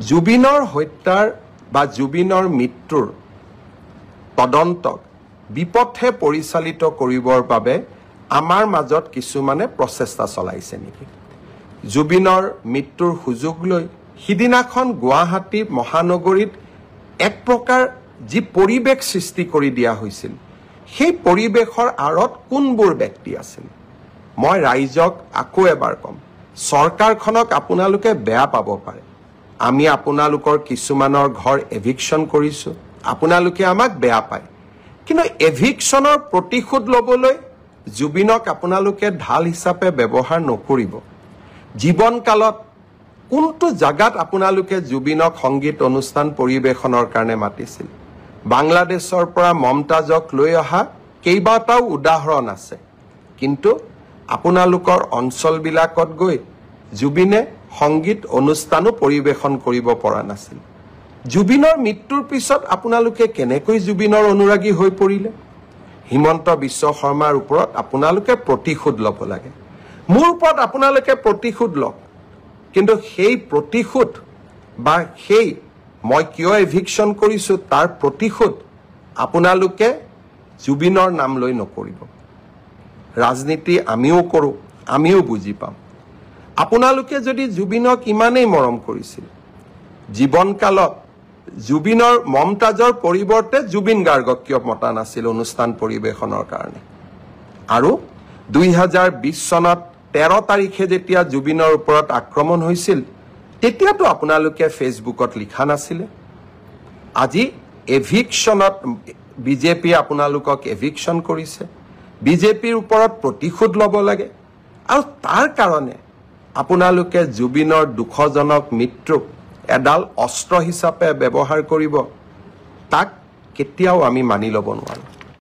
জুবিনৰ হত্যাৰ বা জুবিনৰ মৃত্যুৰ তদন্তক বিপথে পৰিচালিত কৰিবৰ বাবে আমাৰ মাজত কিছুমানে প্ৰচেষ্টা চলাইছে নেকি জুবিনৰ মৃত্যুৰ সুযোগ লৈ সিদিনাখন গুৱাহাটী মহানগৰীত এক প্ৰকাৰ যি পৰিৱেশ সৃষ্টি কৰি দিয়া হৈছিল সেই পৰিৱেশৰ আঁৰত কোনবোৰ ব্যক্তি আছিল মই ৰাইজক আকৌ এবাৰ কম চৰকাৰখনক আপোনালোকে বেয়া পাব পাৰে আমি আপোনালোকৰ কিছুমানৰ ঘৰ এভিকশন কৰিছো আপোনালোকে আমাক বেয়া পায় কিন্তু এভিকশনৰ প্ৰতিশোধ লবলৈ জুবিনক আপোনালোকে ঢাল হিচাপে ব্যৱহাৰ নকৰিব জীৱনকালত কোনটো জাগাত আপোনালোকে জুবিনক সংগীত অনুষ্ঠান পৰিবেশনৰ কাৰণে মাতিছিল বাংলাদেশৰ পৰা মমতাজক লৈ অহা কেইবাটাও উদাহৰণ আছে কিন্তু আপোনালোকৰ অঞ্চলবিলাকত গৈ জুবিনে সংগীত অনুষ্ঠানো পৰিবেশন কৰিব পৰা নাছিল জুবিনৰ মৃত্যুৰ পিছত আপোনালোকে কেনেকৈ জুবিনৰ অনুৰাগী হৈ পৰিলে হিমন্ত বিশ্ব শৰ্মাৰ ওপৰত আপোনালোকে প্ৰতিশোধ ল'ব লাগে মোৰ ওপৰত আপোনালোকে প্ৰতিশোধ লওক কিন্তু সেই প্ৰতিশোধ বা সেই মই কিয় এভিকশন কৰিছো তাৰ প্ৰতিশোধ আপোনালোকে জুবিনৰ নাম লৈ নকৰিব ৰাজনীতি আমিও কৰো আমিও বুজি পাম আপোনালোকে যদি জুবিনক ইমানেই মৰম কৰিছিল জীৱনকালত জুবিনৰ মমতাজৰ পৰিৱৰ্তে জুবিন গাৰ্গক কিয় মতা নাছিল অনুষ্ঠান পৰিবেশনৰ কাৰণে আৰু 2020 চনত 13 তাৰিখে যেতিয়া জুবিনৰ ওপৰত আক্ৰমণ হৈছিল তেতিয়াতো আপোনালোকে ফেসবুকত লিখা নাছিল আজি এভিকশনত বিজেপি আপোনালোকক এভিকশন কৰিছে বিজেপিৰ ওপৰত প্ৰতিশোধ ল'ব লাগে আৰু তাৰ কাৰণে আপোনালোকে জুবিনৰ দুখজনক মৃত্যুক এডাল অস্ত্ৰ হিচাপে ব্যৱহাৰ কৰিব তাক কেতিয়াও আমি মানি ল'ব নোৱাৰো